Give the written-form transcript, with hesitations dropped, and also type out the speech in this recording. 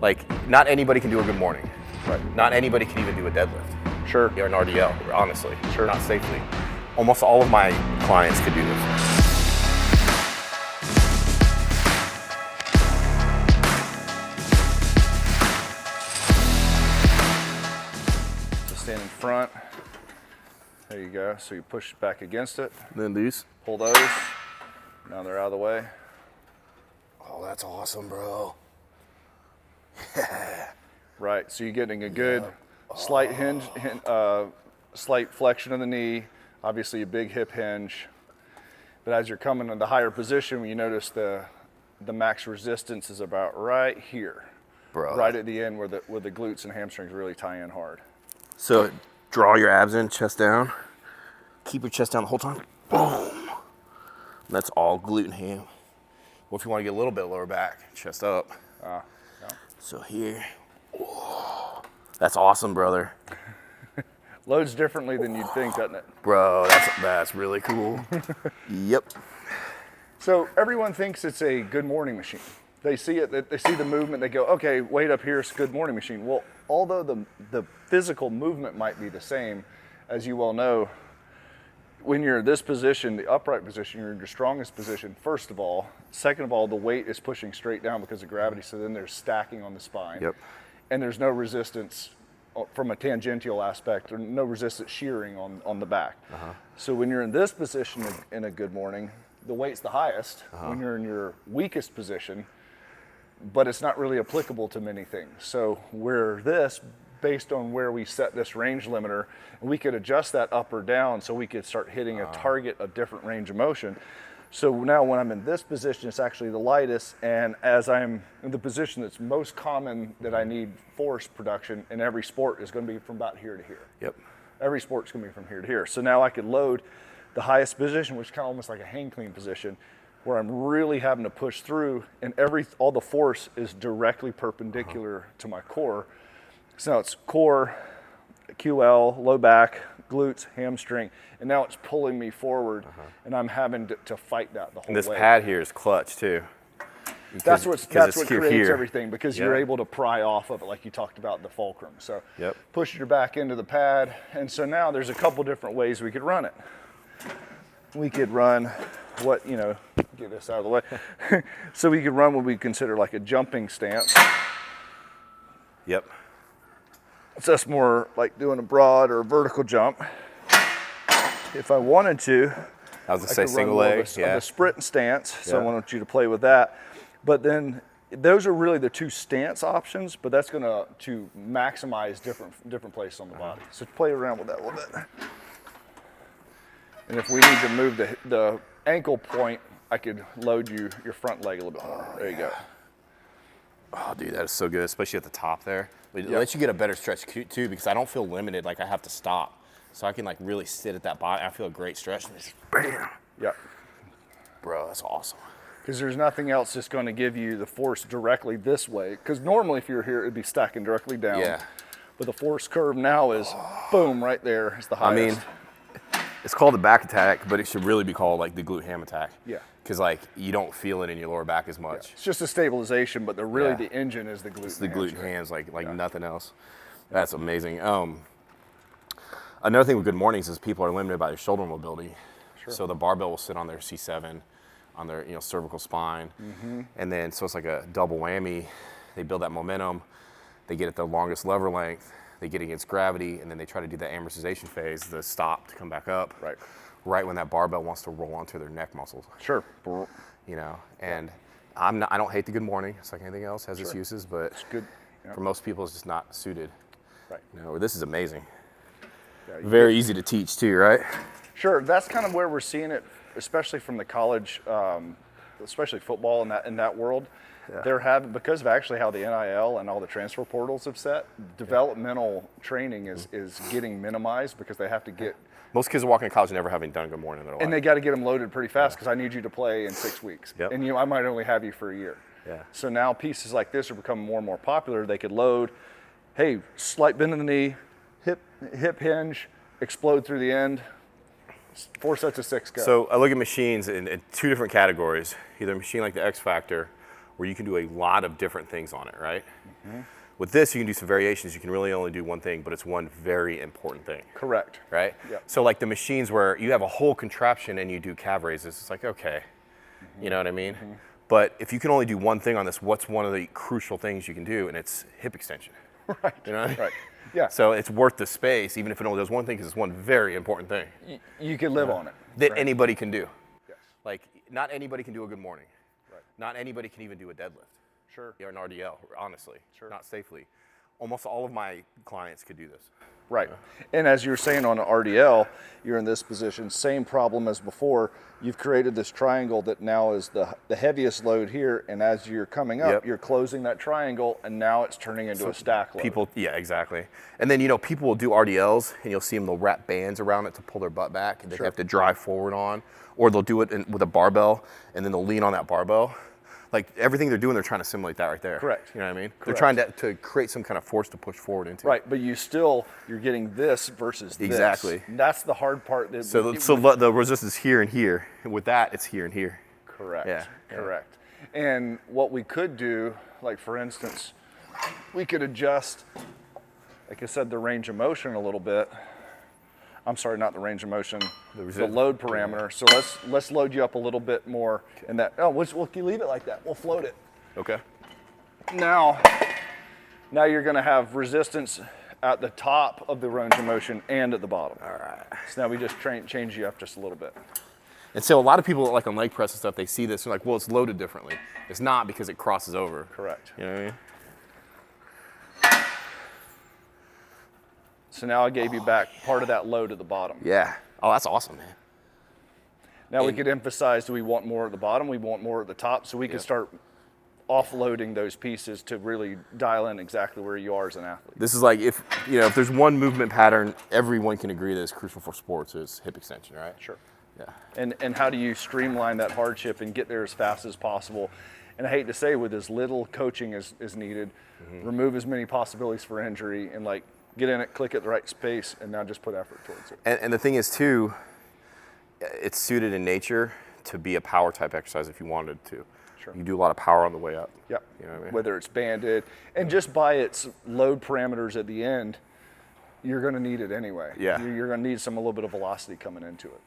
Like, not anybody can do a good morning. Right. Not anybody can even do a deadlift. Sure. Or an RDL, honestly. Sure. Not safely. Almost all of my clients could do this. Stand in front. There you go. So you push back against it. Then these. Pull those. Now they're out of the way. Oh, that's awesome, bro. Right. So you're getting a good slight hinge, slight flexion of the knee. Obviously a big hip hinge. But as you're coming into higher position, you notice the max resistance is about right here. Bro. Right at the end where the glutes and hamstrings really tie in hard. So draw your abs in, chest down. Keep your chest down the whole time. Boom. That's all glute and ham. Well, if you want to get a little bit lower back, chest up. Yeah. So here. Whoa. That's awesome, brother. Loads differently than you'd think, doesn't it? Bro, that's really cool. Yep. So everyone thinks it's a good morning machine. They see it, they see the movement, they go, okay, weight up here is a good morning machine. Well, although the physical movement might be the same, as you well know, when you're in this position, the upright position, you're in your strongest position, first of all. Second of all, the weight is pushing straight down because of gravity, so then there's stacking on the spine. Yep. And there's no resistance from a tangential aspect, or no resistance shearing on the back. So when you're in this position in a good morning, the weight's the highest. When you're in your weakest position, but it's not really applicable to many things. So we're this, based on where we set this range limiter, and we could adjust that up or down so we could start hitting a target of different range of motion. So now when I'm in this position, it's actually the lightest, and as I'm in the position that's most common that I need force production in every sport is going to be from about here to here. Yep. Every sport's going to be from here to here. So now I could load the highest position, which is kind of almost like a hang clean position, where I'm really having to push through, and all the force is directly perpendicular to my core. So now it's core, QL, low back, glutes, hamstring, and now it's pulling me forward, and I'm having to fight that the whole And this way. pad here is clutch too. That's what creates here. everything, because you're able to pry off of it, like you talked about the fulcrum. So push your back into the pad, and so now there's a couple different ways we could run it. We could run get this out of the way. So we could run what we consider like a jumping stance. Yep. So that's more like doing a broad or a vertical jump. If I wanted to, I was gonna say single leg. The sprint stance. So I want you to play with that. But then those are really the two stance options, but that's gonna to maximize different places on the body. So play around with that a little bit. And if we need to move the ankle point, I could load your front leg a little bit more. There you go. Oh, dude, that is so good, especially at the top there. It lets you get a better stretch too, because I don't feel limited, like I have to stop. So I can like really sit at that body. I feel a great stretch. And just bam. Yeah. Bro, that's awesome. Because there's nothing else that's going to give you the force directly this way. Because normally if you're here, it'd be stacking directly down. Yeah. But the force curve now is boom, right there. It's the highest. I mean, it's called the back attack, but it should really be called like the glute ham attack. Yeah. Because like you don't feel it in your lower back as much. Yeah. It's just a stabilization, but the engine is the glute. It's the glute and hams, like nothing else. That's amazing. Another thing with good mornings is people are limited by their shoulder mobility. Sure. So the barbell will sit on their C7, on their cervical spine, and then so it's like a double whammy. They build that momentum. They get at the longest lever length. They get against gravity, and then they try to do that amortization phase, the stop to come back up. Right when that barbell wants to roll onto their neck muscles. Sure. And I don't hate the good morning. It's like anything else, has its uses, but it's good. For most people, it's just not suited. Right. This is amazing. Yeah, very easy to teach too, right? Sure. That's kind of where we're seeing it, especially from the college, especially football in that world. Yeah. They're having, because of actually how the NIL and all the transfer portals have set, developmental training is getting minimized because they have to get. Most kids are walking to college never having done a good morning in their life. And they got to get them loaded pretty fast because I need you to play in 6 weeks. And I might only have you for a year. Yeah. So now pieces like this are becoming more and more popular. They could load, hey, slight bend in the knee, hip hinge, explode through the end, 4 sets of 6 go. So I look at machines in 2 different categories, either a machine like the X Factor where you can do a lot of different things on it, right? With this, you can do some variations. You can really only do one thing, but it's one very important thing. Correct. Right? Yep. So like the machines where you have a whole contraption and you do calf raises, it's like, okay, you know what I mean? But if you can only do one thing on this, what's one of the crucial things you can do? And it's hip extension. Right. You know what I mean? Right. Yeah. So it's worth the space, even if it only does one thing, because it's one very important thing. You can live on it. That right? anybody can do. Yes. Like, not anybody can do a good morning. Right. Not anybody can even do a deadlift. Sure. Or an RDL, honestly. Sure. Not safely. Almost all of my clients could do this. Right. And as you were saying on an RDL, you're in this position, same problem as before. You've created this triangle that now is the heaviest load here, and as you're coming up, you're closing that triangle, and now it's turning into a stack load. People, yeah, exactly. And then, you know, people will do RDLs, and you'll see them, they'll wrap bands around it to pull their butt back, and they have to drive forward on, or they'll do it with a barbell, and then they'll lean on that barbell. Like, everything they're doing, they're trying to simulate that right there. Correct. You know what I mean? Correct. They're trying to create some kind of force to push forward into. Right, but you're getting this versus this. Exactly. That's the hard part. So the resistance is here and here, and with that, it's here and here. Correct. Yeah. Correct. And what we could do, like for instance, we could adjust, like I said, the range of motion a little bit. I'm sorry, not the range of motion, the load parameter. So let's load you up a little bit more in that. Oh, we'll leave it like that. We'll float it. Okay. Now you're going to have resistance at the top of the range of motion and at the bottom. All right. So now we just change you up just a little bit. And so a lot of people, like on leg press and stuff, they see this and they're like, well, it's loaded differently. It's not, because it crosses over. Correct. You know what I mean? So now I gave you back part of that load at the bottom. Yeah. Oh, that's awesome, man. Now we could emphasize, do we want more at the bottom? We want more at the top, so we can start offloading those pieces to really dial in exactly where you are as an athlete. This is like, if there's one movement pattern everyone can agree that is crucial for sports, is hip extension, right? Sure. Yeah. And how do you streamline that hardship and get there as fast as possible? And I hate to say, with as little coaching as needed, remove as many possibilities for injury, and like get in it, click at the right space, and now just put effort towards it. And the thing is too, it's suited in nature to be a power type exercise if you wanted to. Sure. You do a lot of power on the way up. Yep. You know what I mean? Whether it's banded, and just by its load parameters at the end, you're going to need it anyway. Yeah. You're going to need a little bit of velocity coming into it.